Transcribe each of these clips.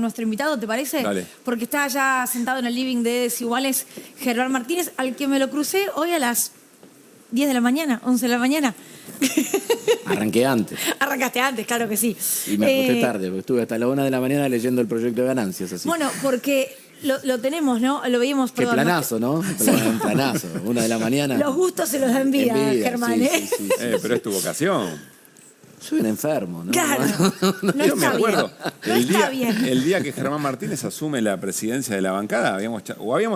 nuestro invitado, ¿te parece? Dale. Porque está ya sentado en el living de Desiguales Germán Martínez, al que me lo crucé hoy a las 10 de la mañana, 11 de la mañana. Arranqué antes. Arrancaste antes, claro que sí. Y me acosté tarde, porque estuve hasta la 1 de la mañana leyendo el proyecto de ganancias. Así. Bueno, porque lo tenemos, ¿no? Lo veíamos, Qué perdón. planazo, ¿no? Un planazo. 1 de la mañana. Los gustos se los da envidia, Germán, sí, ¿eh? sí, Pero es tu vocación. Soy un enfermo, ¿no? Claro. No Yo me está acuerdo, bien. No está bien. el día que Germán Martínez asume la presidencia de la bancada, habíamos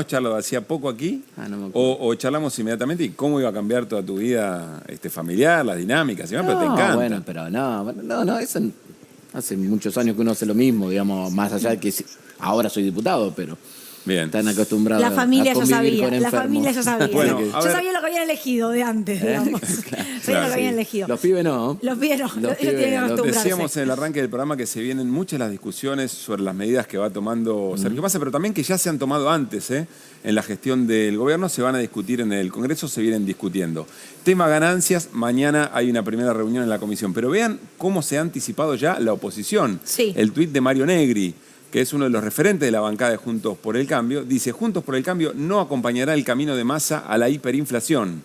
charlado hacía poco aquí, no me acuerdo. o charlamos inmediatamente y cómo iba a cambiar toda tu vida familiar, las dinámicas, pero te encanta. Bueno, pero no, eso hace muchos años que uno hace lo mismo, digamos, más allá de que ahora soy diputado, pero Bien. están acostumbrados La familia a ya convivir sabía, con la enfermos. familia ya sabía. Bueno, Yo a ver. sabía lo que habían elegido de antes, digamos. Sabía lo que habían elegido. Los pibes no. Los pibes no, ellos pibes tienen que no. acostumbrarse. Decíamos en el arranque del programa que se vienen muchas las discusiones sobre las medidas que va tomando Sergio Massa, pero también que ya se han tomado antes, en la gestión del gobierno, se van a discutir en el Congreso, se vienen discutiendo. Tema ganancias, mañana hay una primera reunión en la comisión, pero vean cómo se ha anticipado ya la oposición. Sí. El tuit de Mario Negri, que es uno de los referentes de la bancada de Juntos por el Cambio, dice: Juntos por el Cambio no acompañará el camino de Massa a la hiperinflación.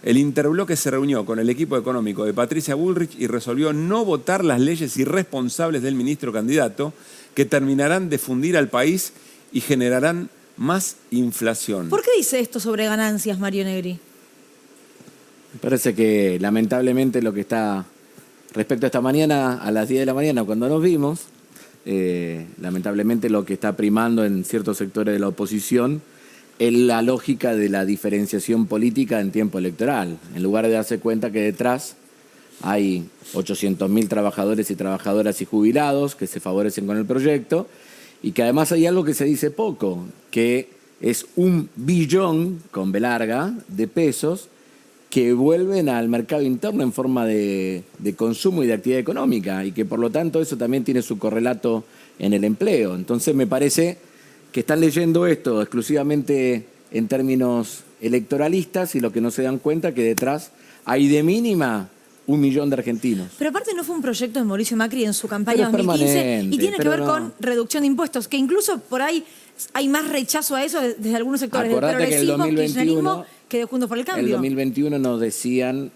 El interbloque se reunió con el equipo económico de Patricia Bullrich y resolvió no votar las leyes irresponsables del ministro candidato, que terminarán de fundir al país y generarán más inflación. ¿Por qué dice esto sobre ganancias, Mario Negri? Me parece que lamentablemente lo que está respecto a esta mañana, a las 10 de la mañana cuando nos vimos, lamentablemente lo que está primando en ciertos sectores de la oposición es la lógica de la diferenciación política en tiempo electoral, en lugar de darse cuenta que detrás hay 800.000 trabajadores y trabajadoras y jubilados que se favorecen con el proyecto, y que además hay algo que se dice poco, que es 1 billón, con B larga, de pesos que vuelven al mercado interno en forma de consumo y de actividad económica, y que por lo tanto eso también tiene su correlato en el empleo. Entonces me parece que están leyendo esto exclusivamente en términos electoralistas, y lo que no se dan cuenta que detrás hay de mínima 1 millón de argentinos. Pero aparte no fue un proyecto de Mauricio Macri en su campaña Pero es 2015 y permanente, tiene que pero ver no. con reducción de impuestos, que incluso por ahí hay más rechazo a eso desde algunos sectores Acordate del que en el progresismo, 2021, kirchnerismo, que de Juntos por el En el Cambio. 2021 nos decían,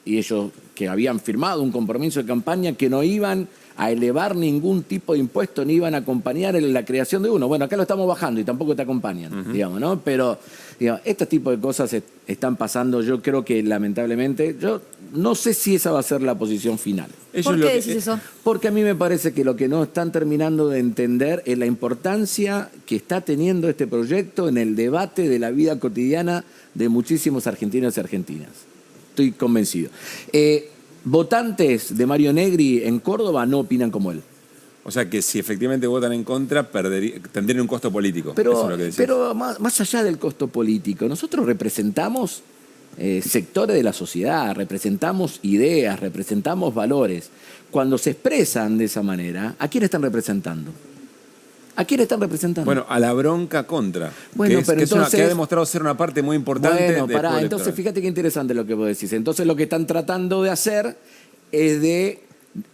y ellos que habían firmado un compromiso de campaña, que no iban a elevar ningún tipo de impuesto, ni iban a acompañar en la creación de uno. Bueno, acá lo estamos bajando y tampoco te acompañan, digamos, ¿no? Pero, digamos, este tipo de cosas están pasando, yo creo que lamentablemente, yo no sé si esa va a ser la posición final. ¿Por qué decís eso? Porque a mí me parece que lo que no están terminando de entender es la importancia que está teniendo este proyecto en el debate de la vida cotidiana de muchísimos argentinos y argentinas. Estoy convencido. Votantes de Mario Negri en Córdoba no opinan como él. O sea que si efectivamente votan en contra, tendrían un costo político. Pero, eso es lo que decís. pero más allá del costo político, nosotros representamos sectores de la sociedad, representamos ideas, representamos valores. Cuando se expresan de esa manera, ¿a quién están representando? ¿A quién están representando? Bueno, a la bronca contra. Bueno, que, pero entonces, que ha demostrado ser una parte muy importante Bueno, del pará, pueblo entonces electoral. fíjate qué interesante lo que vos decís. Entonces lo que están tratando de hacer es de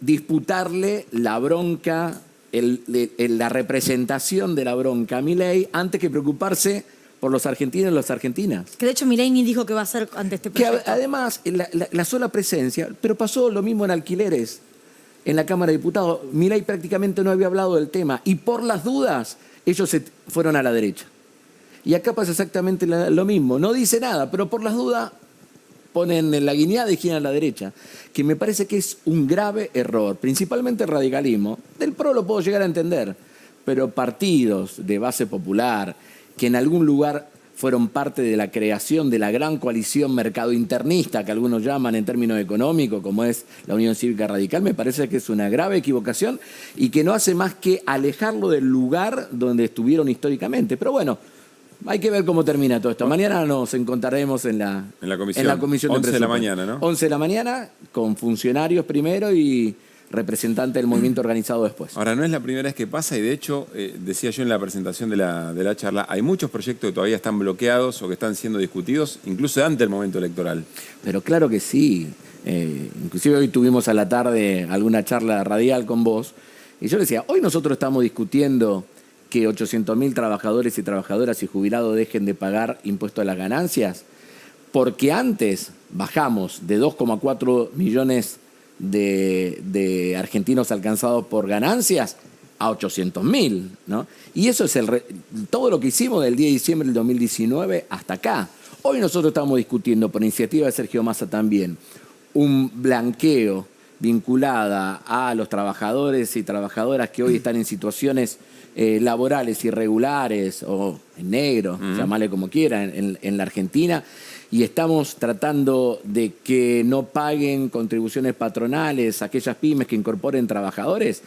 disputarle la bronca, la representación de la bronca a Milei, antes que preocuparse por los argentinos y las argentinas. Que de hecho Milei ni dijo que va a hacer ante este Que proyecto. además, la sola presencia, pero pasó lo mismo en alquileres, en la Cámara de Diputados. Milei prácticamente no había hablado del tema, y por las dudas, ellos se fueron a la derecha. Y acá pasa exactamente lo mismo. No dice nada, pero por las dudas ponen la guiñada y giran a la derecha, que me parece que es un grave error, principalmente el radicalismo. Del PRO lo puedo llegar a entender, pero partidos de base popular que en algún lugar fueron parte de la creación de la gran coalición mercado internista, que algunos llaman en términos económicos, como es la Unión Cívica Radical, me parece que es una grave equivocación y que no hace más que alejarlo del lugar donde estuvieron históricamente. Pero bueno, hay que ver cómo termina todo esto. Mañana nos encontraremos en la comisión de 11 de la mañana, ¿no? 11 de la mañana, con funcionarios primero y representante del movimiento organizado después. Ahora, no es la primera vez que pasa, y de hecho, decía yo en la presentación de la charla, hay muchos proyectos que todavía están bloqueados o que están siendo discutidos, incluso antes del momento electoral. Pero claro que sí. Inclusive hoy tuvimos a la tarde alguna charla radial con vos, Y yo le decía, hoy nosotros estamos discutiendo que 800.000 trabajadores y trabajadoras y jubilados dejen de pagar impuestos a las ganancias, porque antes bajamos de 2,4 millones de argentinos alcanzados por ganancias a 800.000, ¿no? Y eso es todo lo que hicimos del 10 de diciembre del 2019 hasta acá. Hoy nosotros estamos discutiendo, por iniciativa de Sergio Massa también, un blanqueo vinculada a los trabajadores y trabajadoras que hoy están en situaciones laborales irregulares o en negro, llamarle como quieran, en la Argentina, y estamos tratando de que no paguen contribuciones patronales aquellas pymes que incorporen trabajadores,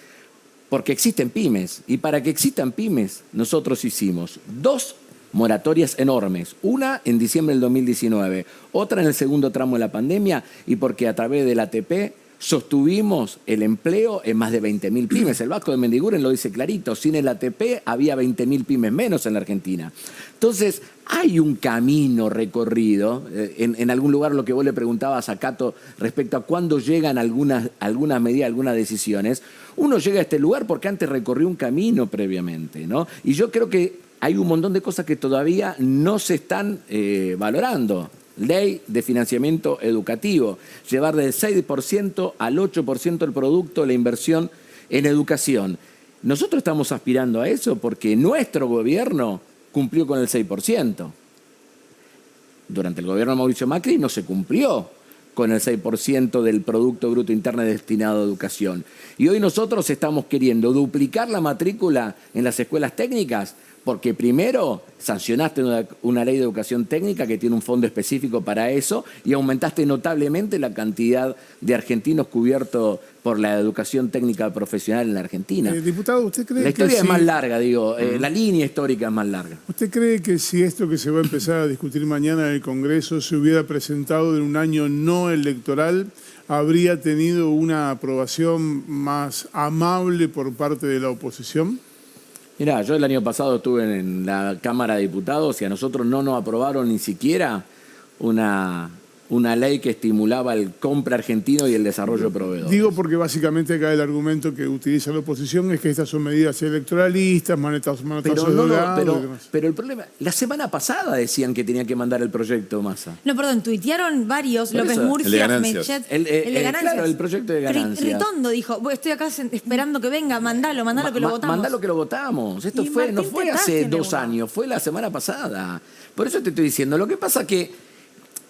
porque existen pymes, y para que existan pymes nosotros hicimos 2 moratorias enormes, una en diciembre del 2019, otra en el segundo tramo de la pandemia, y porque a través del ATP sostuvimos el empleo en más de 20.000 pymes. El Vasco de Mendiguren lo dice clarito, sin el ATP había 20.000 pymes menos en la Argentina. Entonces, hay un camino recorrido, en algún lugar lo que vos le preguntabas a Cato respecto a cuándo llegan algunas medidas, algunas decisiones, uno llega a este lugar porque antes recorrió un camino previamente, ¿no? Y yo creo que hay un montón de cosas que todavía no se están valorando. Ley de financiamiento educativo, llevar del 6% al 8% del producto de la inversión en educación. Nosotros estamos aspirando a eso porque nuestro gobierno cumplió con el 6%. Durante el gobierno de Mauricio Macri no se cumplió con el 6% del Producto Bruto Interno destinado a educación. Y hoy nosotros estamos queriendo duplicar la matrícula en las escuelas técnicas porque primero sancionaste una ley de educación técnica que tiene un fondo específico para eso y aumentaste notablemente la cantidad de argentinos cubiertos por la educación técnica profesional en la Argentina. Diputado, ¿usted cree que la historia es más larga, la línea histórica es más larga? ¿Usted cree que si esto que se va a empezar a discutir mañana en el Congreso se hubiera presentado en un año no electoral, habría tenido una aprobación más amable por parte de la oposición? Mirá, yo el año pasado estuve en la Cámara de Diputados y a nosotros no nos aprobaron ni siquiera una ley que estimulaba el compra argentino y el desarrollo de proveedores. Digo porque básicamente acá el argumento que utiliza la oposición es que estas son medidas electoralistas, manetazos pero el problema, la semana pasada decían que tenía que mandar el proyecto Massa. No, perdón, tuitearon varios, López Murphy, Mechet, el de ganancias. Claro, el proyecto de ganancias. Ritondo dijo, estoy acá esperando que venga, mandalo que lo votamos. Mandalo que lo votamos. Esto no fue hace 2 años, fue la semana pasada. Por eso te estoy diciendo, lo que pasa que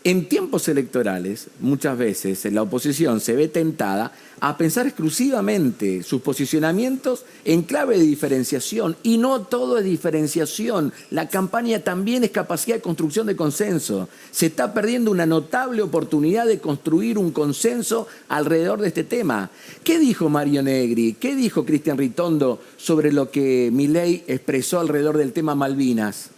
en tiempos electorales, muchas veces la oposición se ve tentada a pensar exclusivamente sus posicionamientos en clave de diferenciación, y no todo es diferenciación. La campaña también es capacidad de construcción de consenso. Se está perdiendo una notable oportunidad de construir un consenso alrededor de este tema. ¿Qué dijo Mario Negri? ¿Qué dijo Cristian Ritondo sobre lo que Milei expresó alrededor del tema Malvinas?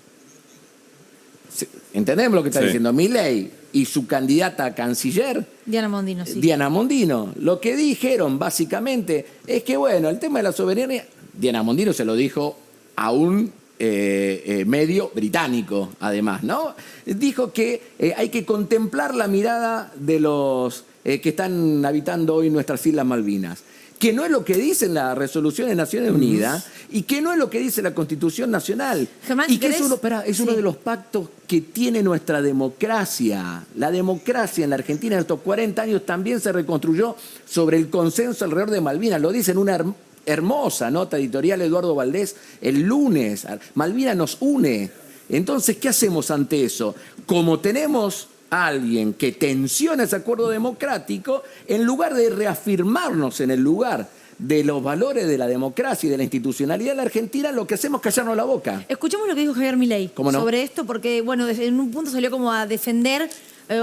¿Entendemos lo que está diciendo Milei y su candidata a canciller? Diana Mondino, sí. Diana Mondino. Lo que dijeron básicamente es que, bueno, el tema de la soberanía, Diana Mondino se lo dijo a un medio británico, además, ¿no? Dijo que hay que contemplar la mirada de los que están habitando hoy nuestras Islas Malvinas, que no es lo que dice la resolución de Naciones Unidas y que no es lo que dice la Constitución Nacional. Germán, y que es uno de los pactos que tiene nuestra democracia. La democracia en la Argentina en estos 40 años también se reconstruyó sobre el consenso alrededor de Malvinas. Lo dice en una hermosa nota editorial Eduardo Valdés el lunes. Malvinas nos une. Entonces, ¿qué hacemos ante eso? Como tenemos alguien que tensiona ese acuerdo democrático, en lugar de reafirmarnos en el lugar de los valores de la democracia y de la institucionalidad de la Argentina, lo que hacemos es callarnos la boca. Escuchemos lo que dijo Javier Milei sobre esto, porque bueno, en un punto salió como a defender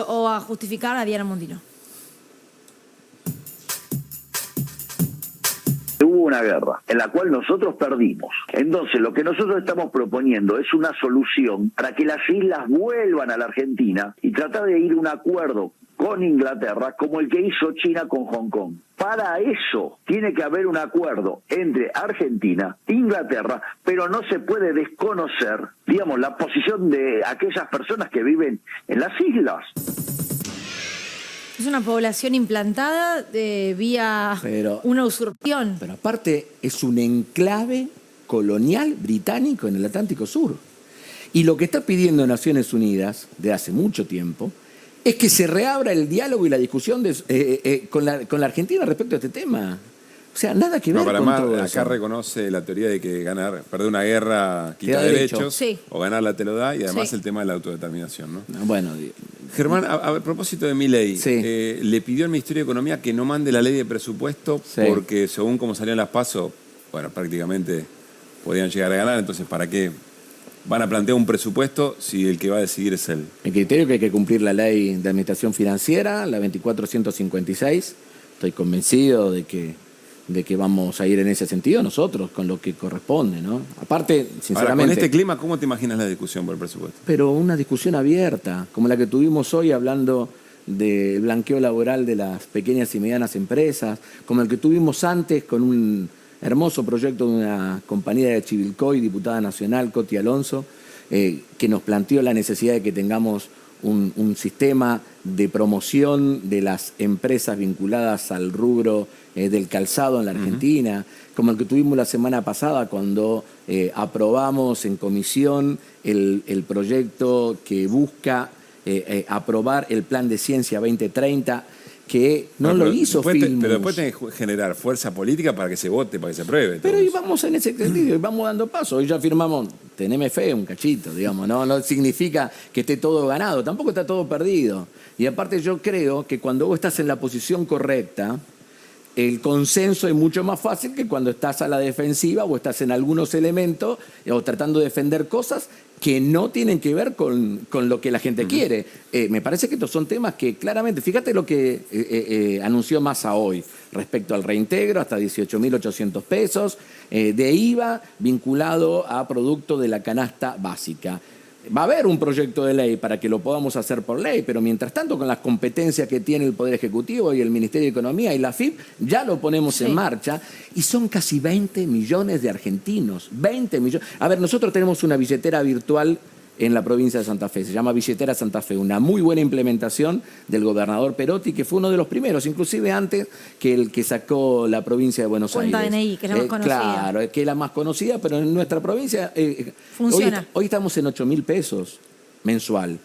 o a justificar a Diana Mondino. Hubo una guerra en la cual nosotros perdimos. Entonces, lo que nosotros estamos proponiendo es una solución para que las islas vuelvan a la Argentina y tratar de ir a un acuerdo con Inglaterra como el que hizo China con Hong Kong. Para eso tiene que haber un acuerdo entre Argentina e Inglaterra, pero no se puede desconocer, digamos, la posición de aquellas personas que viven en las islas. Es una población implantada vía una usurpación. Pero aparte es un enclave colonial británico en el Atlántico Sur. Y lo que está pidiendo Naciones Unidas de hace mucho tiempo es que se reabra el diálogo y la discusión con la Argentina respecto a este tema. O sea, nada que ver con todo eso. Acá reconoce la teoría de que perder una guerra quita derechos, sí, o ganarla te lo da, y además sí, el tema de la autodeterminación, ¿no? Bueno, Germán, a propósito de Milei, sí, le pidió al Ministerio de Economía que no mande la ley de presupuesto sí, porque según como salían las PASO, bueno, prácticamente podían llegar a ganar, entonces ¿para qué van a plantear un presupuesto si el que va a decidir es él? El criterio es que hay que cumplir la ley de administración financiera, la 24156. Estoy convencido de que vamos a ir en ese sentido nosotros, con lo que corresponde, ¿no? Aparte, sinceramente... Ahora, con este clima, ¿cómo te imaginas la discusión por el presupuesto? Pero una discusión abierta, como la que tuvimos hoy hablando del blanqueo laboral de las pequeñas y medianas empresas, como el que tuvimos antes con un hermoso proyecto de una compañía de Chivilcoy, diputada nacional, Coti Alonso, que nos planteó la necesidad de que tengamos un sistema de promoción de las empresas vinculadas al rubro del calzado en la Argentina, como el que tuvimos la semana pasada cuando aprobamos en comisión el proyecto que busca aprobar el Plan de Ciencia 2030, que no lo hizo Filmus. Pero después tenés que generar fuerza política para que se vote, para que se apruebe. Pero íbamos en ese sentido, y vamos dando pasos. Hoy ya firmamos, teneme fe, un cachito, digamos, no significa que esté todo ganado, tampoco está todo perdido. Y aparte yo creo que cuando vos estás en la posición correcta, el consenso es mucho más fácil que cuando estás a la defensiva o estás en algunos elementos o tratando de defender cosas que no tienen que ver con lo que la gente quiere. Me parece que estos son temas que claramente, fíjate lo que anunció Massa hoy respecto al reintegro, hasta 18.800 pesos de IVA vinculado a producto de la canasta básica. Va a haber un proyecto de ley para que lo podamos hacer por ley, pero mientras tanto con las competencias que tiene el Poder Ejecutivo y el Ministerio de Economía y la AFIP, ya lo ponemos en marcha y son casi 20 millones de argentinos. 20 millones. A ver, nosotros tenemos una billetera virtual en la provincia de Santa Fe, se llama Billetera Santa Fe, una muy buena implementación del gobernador Perotti, que fue uno de los primeros, inclusive antes que el que sacó la provincia de Buenos Aires. Cuenta DNI, que es la más conocida. Claro, que es la más conocida, pero en nuestra provincia funciona. Hoy estamos en 8.000 pesos mensual.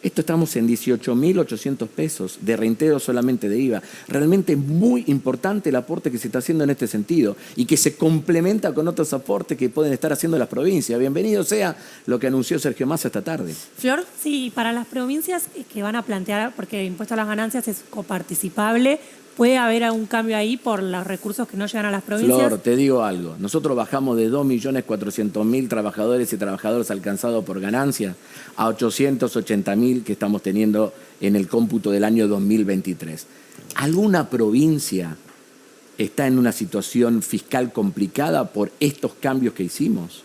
Esto estamos en 18.800 pesos de reintegro solamente de IVA. Realmente muy importante el aporte que se está haciendo en este sentido y que se complementa con otros aportes que pueden estar haciendo las provincias. Bienvenido sea lo que anunció Sergio Massa esta tarde. ¿Flor? Sí, para las provincias que van a plantear, porque el impuesto a las ganancias es coparticipable, ¿puede haber algún cambio ahí por los recursos que no llegan a las provincias? Flor, te digo algo. Nosotros bajamos de 2.400.000 trabajadores y trabajadoras alcanzados por ganancias a 880.000 que estamos teniendo en el cómputo del año 2023. ¿Alguna provincia está en una situación fiscal complicada por estos cambios que hicimos?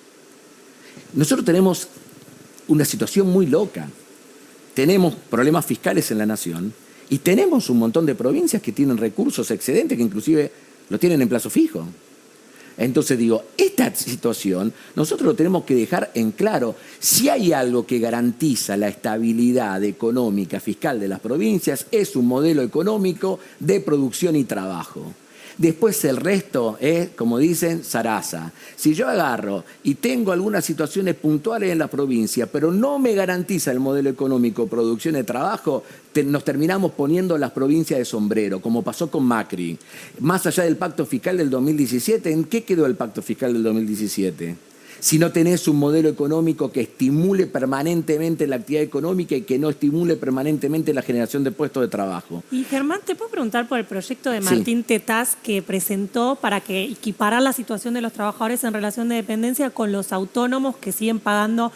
Nosotros tenemos una situación muy loca. Tenemos problemas fiscales en la nación. Y tenemos un montón de provincias que tienen recursos excedentes que inclusive lo tienen en plazo fijo. Entonces digo, esta situación nosotros lo tenemos que dejar en claro. Si hay algo que garantiza la estabilidad económica fiscal de las provincias, es un modelo económico de producción y trabajo. Después el resto es, como dicen, zaraza. Si yo agarro y tengo algunas situaciones puntuales en la provincia, pero no me garantiza el modelo económico, producción y trabajo, nos terminamos poniendo las provincias de sombrero, como pasó con Macri. Más allá del pacto fiscal del 2017, ¿en qué quedó el pacto fiscal del 2017? Si no tenés un modelo económico que estimule permanentemente la actividad económica y que no estimule permanentemente la generación de puestos de trabajo. Y Germán, ¿te puedo preguntar por el proyecto de Martín Tetaz que presentó para que equiparar la situación de los trabajadores en relación de dependencia con los autónomos que siguen pagando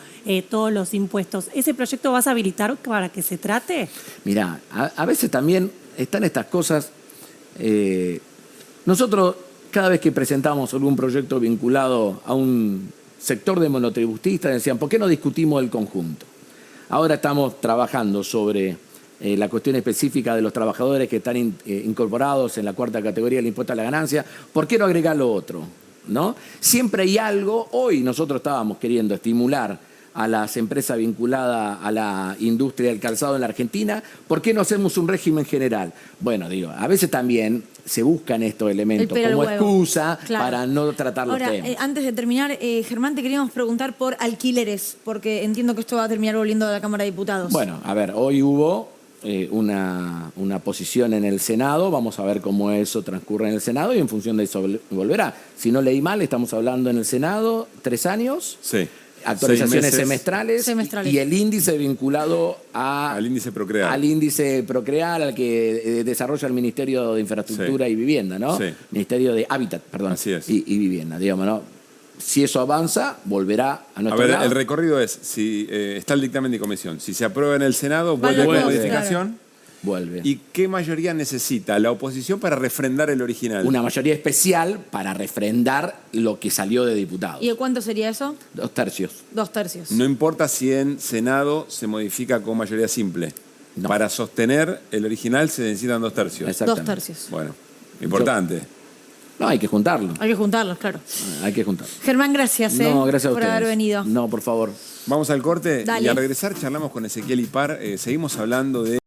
todos los impuestos? ¿Ese proyecto vas a habilitar para que se trate? Mirá, a veces también están estas cosas. Nosotros, cada vez que presentamos algún proyecto vinculado a un sector de monotributistas, decían, ¿por qué no discutimos el conjunto? Ahora estamos trabajando sobre la cuestión específica de los trabajadores que están incorporados en la cuarta categoría del impuesto a la ganancia. ¿Por qué no agregar lo otro? ¿No? Siempre hay algo. Hoy nosotros estábamos queriendo estimular a las empresas vinculadas a la industria del calzado en la Argentina? ¿Por qué no hacemos un régimen general? Bueno, digo, a veces también se buscan estos elementos El pelo como al huevo. excusa Claro. para no tratar los Ahora, temas. antes de terminar, Germán, te queríamos preguntar por alquileres, porque entiendo que esto va a terminar volviendo a la Cámara de Diputados. Bueno, a ver, hoy hubo una posición en el Senado, vamos a ver cómo eso transcurre en el Senado y en función de eso volverá. Si no leí mal, estamos hablando en el Senado 3 años, Sí. actualizaciones 6 meses. semestrales y el índice vinculado Al índice Procrear. al índice Procrear, al que desarrolla el Ministerio de Infraestructura Sí. y Vivienda, ¿no? Sí. Ministerio de Hábitat, perdón. Así es. Y Vivienda, digamos, ¿no? Si eso avanza, volverá a A nuestro ver, lado. el recorrido es, si está el dictamen de comisión, si se aprueba en el Senado, Van vuelve los con dos, modificación. Vuelve. ¿Y qué mayoría necesita la oposición para refrendar el original? Una mayoría especial para refrendar lo que salió de diputados. ¿Y de cuánto sería eso? 2/3. 2/3. No importa si en Senado se modifica con mayoría simple. No. Para sostener el original se necesitan 2/3. Exactamente. 2/3. Bueno, importante. No, hay que juntarlo. Hay que juntarlos, claro. Hay que juntarlo. Germán, gracias, No, gracias a por ustedes. haber venido. No, por favor. Vamos al corte Dale. y al regresar charlamos con Ezequiel Ipar. Seguimos hablando de